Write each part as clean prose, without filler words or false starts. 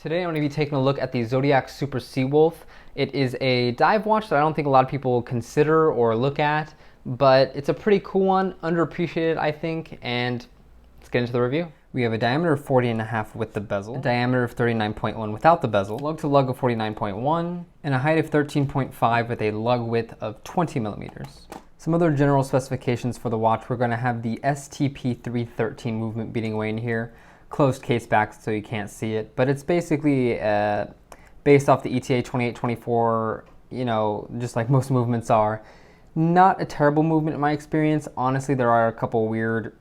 Today I'm going to be taking a look at the Zodiac Super Seawolf. It is a dive watch that I don't think a lot of people consider or look at, but it's a pretty cool one, underappreciated I think, and let's get into the review. We have a diameter of 40.5 with the bezel, a diameter of 39.1 without the bezel, lug to lug of 49.1, and a height of 13.5 with a lug width of 20 millimeters. Some other general specifications for the watch: we're going to have the STP313 movement beating away in here. Closed case back so you can't see it, but it's basically based off the ETA 2824, just like most movements are. Not a terrible movement in my experience. Honestly, there are a couple weird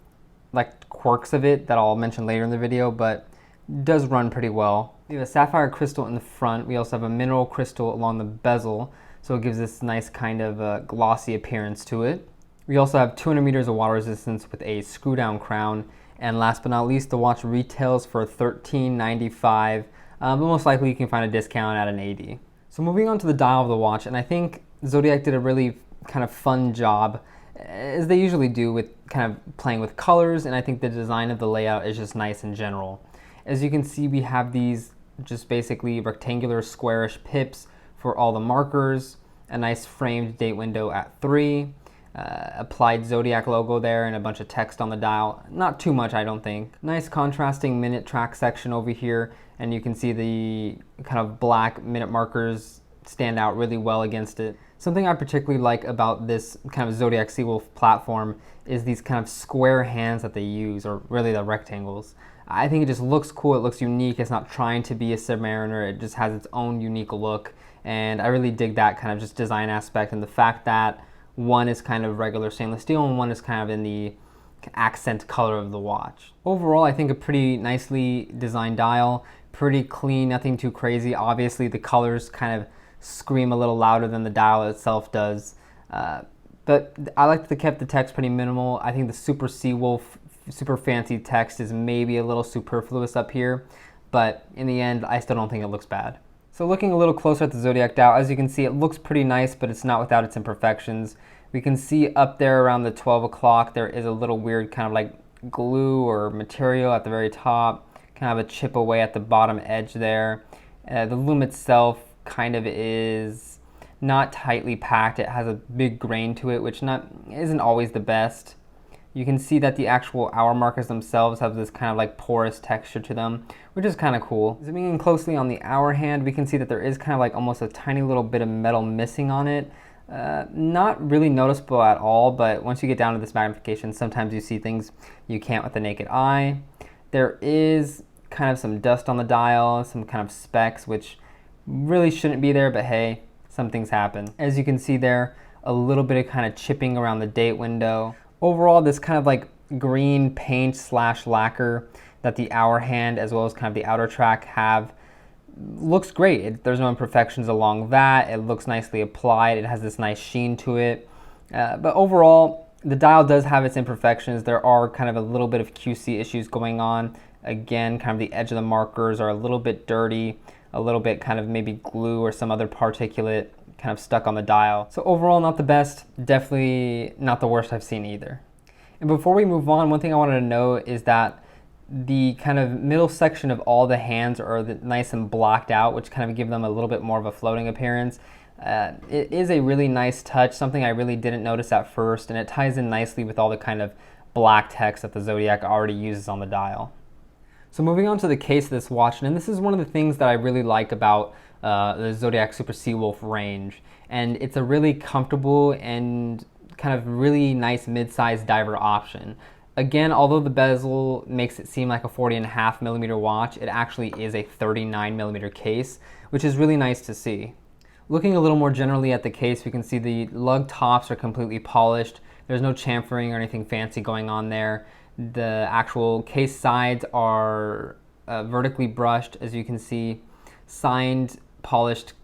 quirks of it that I'll mention later in the video, but it does run pretty well. We have a sapphire crystal in the front. We also have a mineral crystal along the bezel, so it gives this nice kind of glossy appearance to it. We also have 200 meters of water resistance with a screw down crown. And last but not least, the watch retails for $13.95, but most likely you can find a discount at an 80. So moving on to the dial of the watch, and I think Zodiac did a really kind of fun job, as they usually do, with kind of playing with colors, and I think the design of the layout is just nice in general. As you can see, we have these just basically rectangular squarish pips for all the markers, a nice framed date window at 3, applied Zodiac logo there and a bunch of text on the dial. Not too much, I don't think. Nice contrasting minute track section over here, and you can see the kind of black minute markers stand out really well against it. Something I particularly like about this kind of Zodiac Seawolf platform is these kind of square hands that they use, or really the rectangles. I think it just looks cool, it looks unique, it's not trying to be a Submariner, it just has its own unique look, and I really dig that kind of just design aspect, and the fact that one is kind of regular stainless steel and one is kind of in the accent color of the watch. Overall, I think a pretty nicely designed dial, pretty clean, nothing too crazy. Obviously, the colors kind of scream a little louder than the dial itself does. But I like that they kept the text pretty minimal. I think the Super Seawolf, super fancy text is maybe a little superfluous up here, but in the end, I still don't think it looks bad. So looking a little closer at the Zodiac dial, as you can see, it looks pretty nice, but it's not without its imperfections. We can see up there around the 12 o'clock, there is a little weird kind of like glue or material at the very top, kind of a chip away at the bottom edge there. The Lume itself kind of is not tightly packed. It has a big grain to it, which isn't always the best. You can see that the actual hour markers themselves have this kind of like porous texture to them, which is kind of cool. Zooming in closely on the hour hand, we can see that there is kind of like almost a tiny little bit of metal missing on it. Not really noticeable at all, but once you get down to this magnification, sometimes you see things you can't with the naked eye. There is kind of some dust on the dial, some kind of specks, which really shouldn't be there, but hey, some things happen. As you can see there, a little bit of kind of chipping around the date window. Overall, this kind of like green paint / lacquer that the hour hand as well as kind of the outer track have looks great. There's no imperfections along that. It looks nicely applied. It has this nice sheen to it. But overall, the dial does have its imperfections. There are kind of a little bit of QC issues going on. Again, kind of the edge of the markers are a little bit dirty, a little bit kind of maybe glue or some other particulate kind of stuck on the dial. So overall, not the best, definitely not the worst I've seen either. And before we move on, one thing I wanted to note is that the kind of middle section of all the hands are nice and blocked out, which kind of give them a little bit more of a floating appearance. It is a really nice touch, something I really didn't notice at first, and it ties in nicely with all the kind of black text that the Zodiac already uses on the dial. So moving on to the case of this watch, and this is one of the things that I really like about the Zodiac Super Seawolf range, and it's a really comfortable and kind of really nice mid-sized diver option. Again, although the bezel makes it seem like a 40.5 millimeter watch, it actually is a 39 millimeter case, which is really nice to see. Looking a little more generally at the case, we can see the lug tops are completely polished. There's no chamfering or anything fancy going on there. The actual case sides are vertically brushed, as you can see. Signed, polished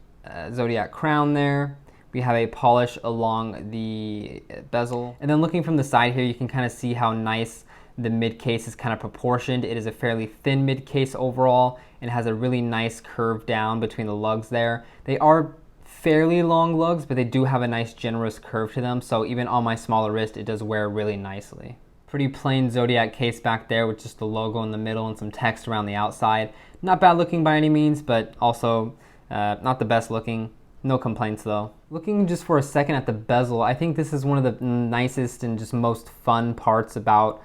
Zodiac crown there. We have a polish along the bezel. And then looking from the side here, you can kind of see how nice the mid case is kind of proportioned. It is a fairly thin mid case overall and has a really nice curve down between the lugs there. They are fairly long lugs, but they do have a nice generous curve to them. So even on my smaller wrist, it does wear really nicely. Pretty plain Zodiac case back there with just the logo in the middle and some text around the outside. Not bad looking by any means, but also not the best looking. No complaints though. Looking just for a second at the bezel, I think this is one of the nicest and just most fun parts about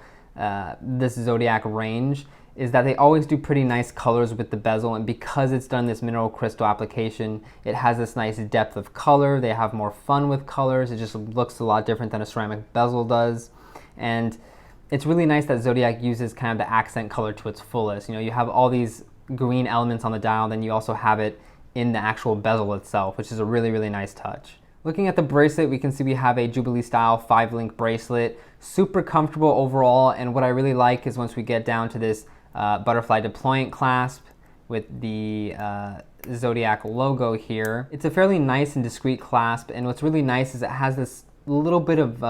this Zodiac range, is that they always do pretty nice colors with the bezel, and because it's done this mineral crystal application, it has this nice depth of color. They have more fun with colors. It just looks a lot different than a ceramic bezel does. And it's really nice that Zodiac uses kind of the accent color to its fullest. You know, you have all these green elements on the dial, then you also have it in the actual bezel itself, which is a really, really nice touch. Looking at the bracelet, we can see we have a Jubilee style 5-link bracelet. Super comfortable overall, and what I really like is once we get down to this butterfly deployant clasp with the Zodiac logo here. It's a fairly nice and discreet clasp, and what's really nice is it has this little bit of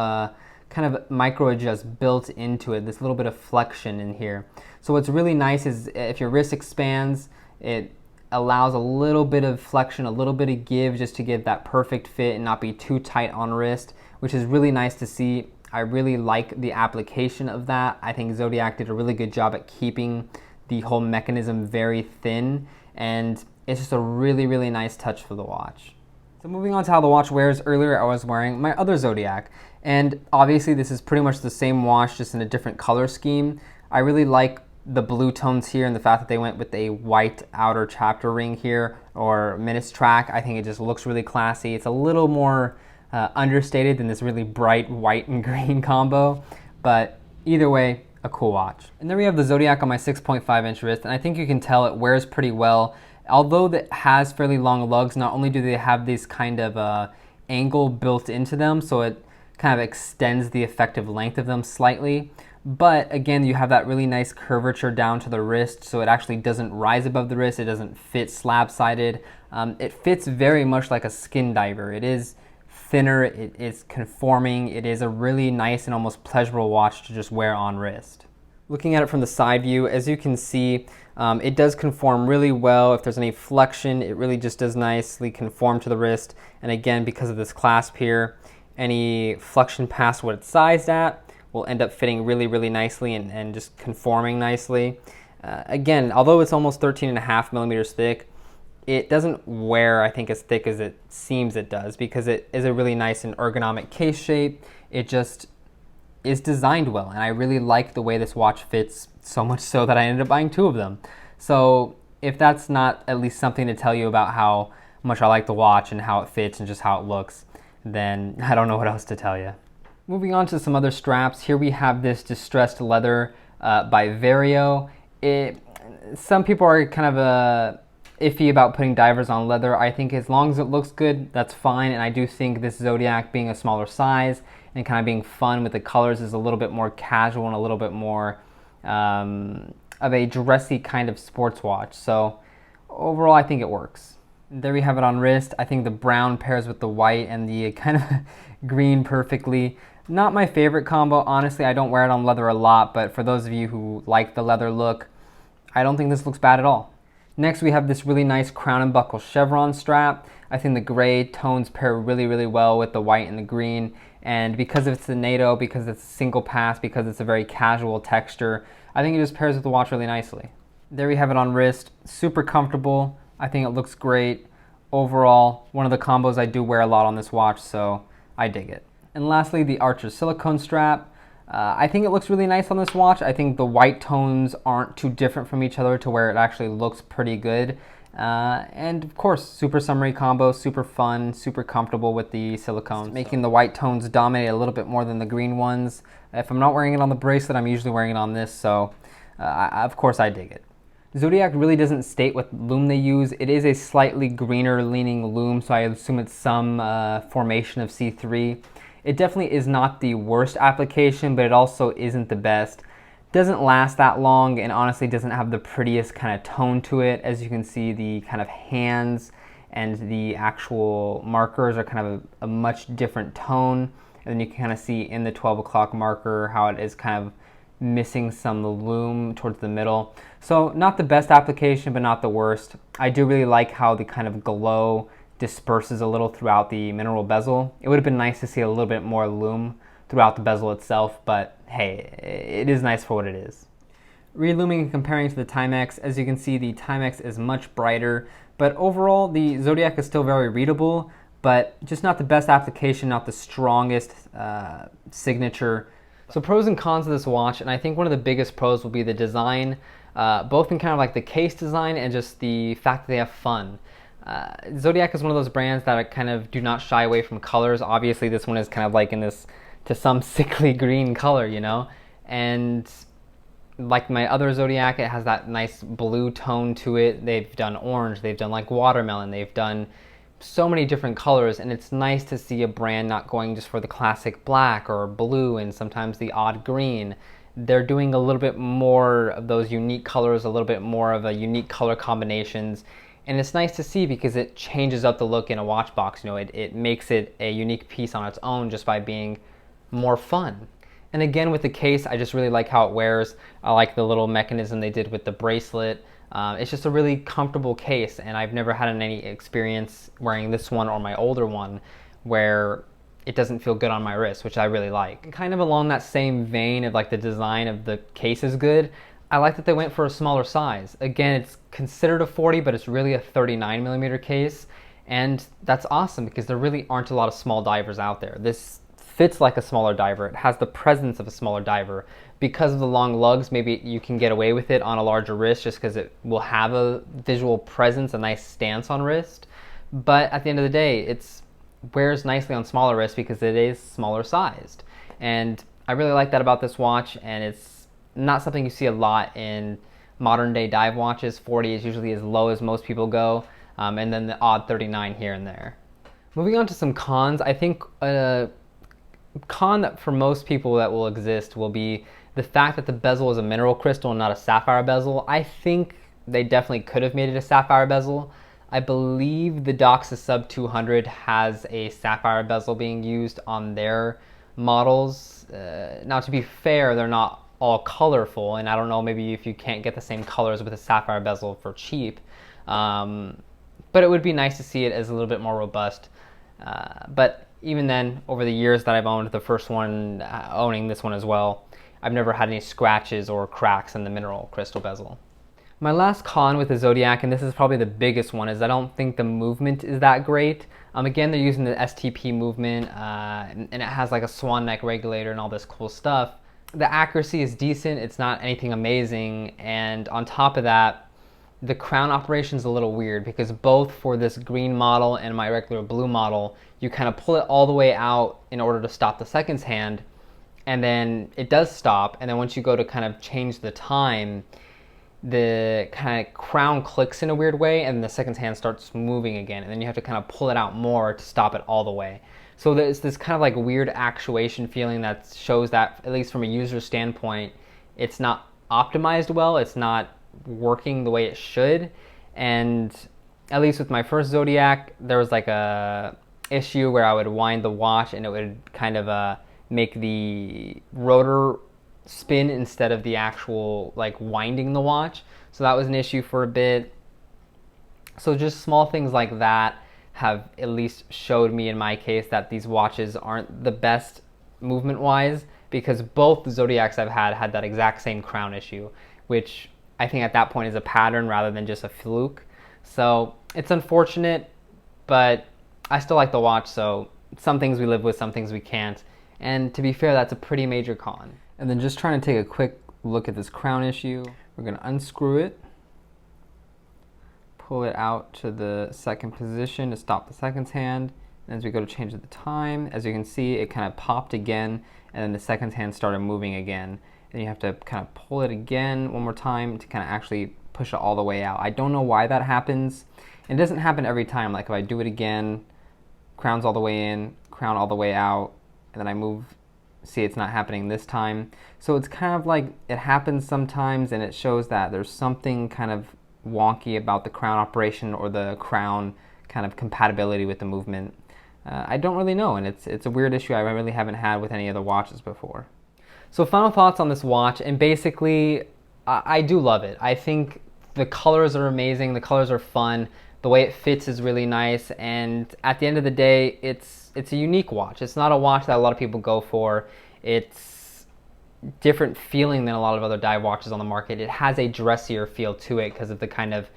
kind of micro adjust built into it, this little bit of flexion in here. So what's really nice is if your wrist expands, it allows a little bit of flexion, a little bit of give, just to give that perfect fit and not be too tight on wrist, which is really nice to see. I really like the application of that. I think Zodiac did a really good job at keeping the whole mechanism very thin, and it's just a really, really nice touch for the watch. So moving on to how the watch wears, earlier I was wearing my other Zodiac, and obviously this is pretty much the same watch, just in a different color scheme. I really like the blue tones here and the fact that they went with a white outer chapter ring here, or minutes track. I think it just looks really classy. It's a little more understated than this really bright white and green combo, but either way, a cool watch. And there we have the Zodiac on my 6.5 inch wrist, and I think you can tell it wears pretty well. Although it has fairly long lugs, not only do they have this kind of angle built into them, so it kind of extends the effective length of them slightly, but again, you have that really nice curvature down to the wrist, so it actually doesn't rise above the wrist. It doesn't fit slab-sided. It fits very much like a skin diver. It is thinner, it is conforming, it is a really nice and almost pleasurable watch to just wear on wrist. Looking at it from the side view, as you can see, it does conform really well. If there's any flexion, it really just does nicely conform to the wrist. And again, because of this clasp here, any flexion past what it's sized at will end up fitting really, really nicely and just conforming nicely. Again, although it's almost 13.5 millimeters thick, it doesn't wear, I think, as thick as it seems it does, because it is a really nice and ergonomic case shape. It just is designed well, and I really like the way this watch fits, so much so that I ended up buying 2 of them. So if that's not at least something to tell you about how much I like the watch and how it fits and just how it looks, then I don't know what else to tell you. Moving on to some other straps, here we have this distressed leather by Vario. Some people are kind of iffy about putting divers on leather. I think as long as it looks good, that's fine, and I do think this Zodiac being a smaller size and kind of being fun with the colors is a little bit more casual and a little bit more of a dressy kind of sports watch. So overall, I think it works. There we have it on wrist. I think the brown pairs with the white and the kind of green perfectly. Not my favorite combo, honestly. I don't wear it on leather a lot, but for those of you who like the leather look, I don't think this looks bad at all. Next, we have this really nice crown and buckle chevron strap. I think the gray tones pair really, really well with the white and the green. And because it's a NATO, because it's a single pass, because it's a very casual texture, I think it just pairs with the watch really nicely. There we have it on wrist. Super comfortable. I think it looks great. Overall, one of the combos I do wear a lot on this watch, so I dig it. And lastly, the Archer silicone strap. I think it looks really nice on this watch. I think the white tones aren't too different from each other to where it actually looks pretty good. And of course, super summery combo, super fun, super comfortable with the silicone, making the white tones dominate a little bit more than the green ones. If I'm not wearing it on the bracelet, I'm usually wearing it on this, so of course I dig it. Zodiac really doesn't state what lume they use. It is a slightly greener leaning lume, so I assume it's some formation of C3. It definitely is not the worst application, but it also isn't the best. Doesn't last that long, and honestly doesn't have the prettiest kind of tone to it. As you can see, the kind of hands and the actual markers are kind of a much different tone. And then you can kind of see in the 12 o'clock marker how it is kind of missing some lume towards the middle. So not the best application, but not the worst. I do really like how the kind of glow disperses a little throughout the mineral bezel. It would have been nice to see a little bit more lume throughout the bezel itself, but hey, it is nice for what it is. Re-looming and comparing to the Timex, as you can see, the Timex is much brighter, but overall the Zodiac is still very readable, but just not the best application, not the strongest signature. So pros and cons of this watch, and I think one of the biggest pros will be the design, both in kind of like the case design and just the fact that they have fun. Zodiac is one of those brands that kind of do not shy away from colors. Obviously this one is kind of like in this, to some sickly green color, you know? And like my other Zodiac, it has that nice blue tone to it. They've done orange, they've done like watermelon, they've done so many different colors, and it's nice to see a brand not going just for the classic black or blue and sometimes the odd green. They're doing a little bit more of those unique colors, a little bit more of a unique color combinations, and it's nice to see because it changes up the look in a watch box. You know, it makes it a unique piece on its own just by being more fun. And again, with the case, I just really like how it wears. I like the little mechanism they did with the bracelet. It's just a really comfortable case, and I've never had any experience wearing this one or my older one where it doesn't feel good on my wrist, which I really like. Kind of along that same vein of like the design of the case is good, I like that they went for a smaller size. Again, it's considered a 40, but it's really a 39mm case, and that's awesome because there really aren't a lot of small divers out there. This fits like a smaller diver. It has the presence of a smaller diver. Because of the long lugs, maybe you can get away with it on a larger wrist just because it will have a visual presence, a nice stance on wrist. But at the end of the day, it wears nicely on smaller wrists because it is smaller sized. And I really like that about this watch, and it's not something you see a lot in modern day dive watches. 40 is usually as low as most people go, and then the odd 39 here and there. Moving on to some cons, I think con that for most people that will exist will be the fact that the bezel is a mineral crystal and not a sapphire bezel. I think they definitely could have made it a sapphire bezel. I believe the Doxus Sub 200 has a sapphire bezel being used on their models. Now to be fair, they're not all colorful, and I don't know, maybe if you can't get the same colors with a sapphire bezel for cheap. But it would be nice to see it as a little bit more robust. But even then, over the years that I've owned the first one, owning this one as well, I've never had any scratches or cracks in the mineral crystal bezel. My last con with the Zodiac, and this is probably the biggest one, is I don't think the movement is that great. Again, they're using the STP movement, and it has like a swan neck regulator and all this cool stuff. The accuracy is decent, it's not anything amazing, and on top of that, the crown operation is a little weird because both for this green model and my regular blue model, you kind of pull it all the way out in order to stop the seconds hand, and then it does stop, and then once you go to kind of change the time, the kind of crown clicks in a weird way and the seconds hand starts moving again, and then you have to kind of pull it out more to stop it all the way. So there's this kind of like weird actuation feeling that shows that, at least from a user standpoint, it's not optimized well, it's not working the way it should. And at least with my first Zodiac, there was like a issue where I would wind the watch and it would kind of make the rotor spin instead of the actual like winding the watch. So that was an issue for a bit. So just small things like that have at least showed me in my case that these watches aren't the best movement wise, because both the Zodiacs I've had that exact same crown issue, which I think at that point is a pattern rather than just a fluke. So it's unfortunate, but I still like the watch, so some things we live with, some things we can't. And to be fair, that's a pretty major con. And then just trying to take a quick look at this crown issue. We're going to unscrew it, pull it out to the second position to stop the seconds hand. And as we go to change the time, as you can see, it kind of popped again, and then the seconds hand started moving again. And you have to kind of pull it again one more time to kind of actually push it all the way out. I don't know why that happens. It doesn't happen every time. Like if I do it again, crown's all the way in, crown all the way out, and then I move, see, it's not happening this time. So it's kind of like it happens sometimes, and it shows that there's something kind of wonky about the crown operation or the crown kind of compatibility with the movement. I don't really know, and it's a weird issue I really haven't had with any other watches before. So final thoughts on this watch, and basically I do love it. I think the colors are amazing, the colors are fun, The way it fits is really nice, and at the end of the day, it's a unique watch. It's not a watch that a lot of people go for. It's different feeling than a lot of other dive watches on the market. It has a dressier feel to it because of the kind of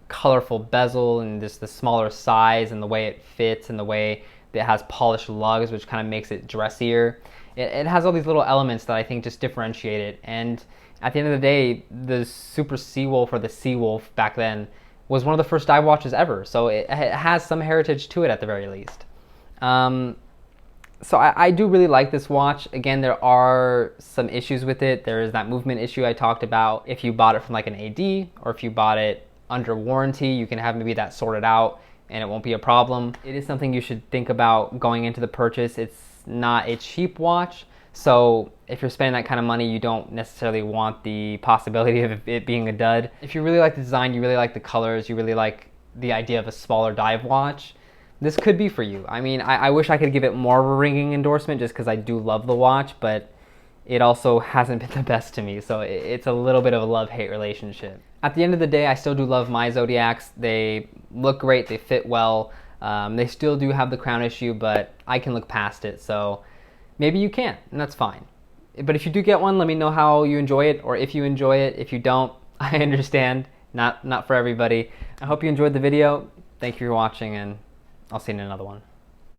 colorful bezel and just the smaller size and the way it fits and the way that it has polished lugs, which kind of makes it dressier. It has all these little elements that I think just differentiate it. And at the end of the day, the Super Seawolf, or the Seawolf back then, was one of the first dive watches ever. So it has some heritage to it at the very least. So I do really like this watch. Again, there are some issues with it. There is that movement issue I talked about. If you bought it from like an AD, or if you bought it under warranty, you can have maybe that sorted out and it won't be a problem. It is something you should think about going into the purchase. It's not a cheap watch, so if you're spending that kind of money, you don't necessarily want the possibility of it being a dud. If you really like the design, you really like the colors, you really like the idea of a smaller dive watch, this could be for you. I mean, I wish I could give it more of a ringing endorsement just because I do love the watch, but it also hasn't been the best to me, so it's a little bit of a love-hate relationship. At the end of the day, I still do love my Zodiacs. They look great, they fit well. They still do have the crown issue, but I can look past it, so maybe you can't, and that's fine. But if you do get one, let me know how you enjoy it, or if you enjoy it. If you don't, I understand. Not for everybody. I hope you enjoyed the video. Thank you for watching, and I'll see you in another one.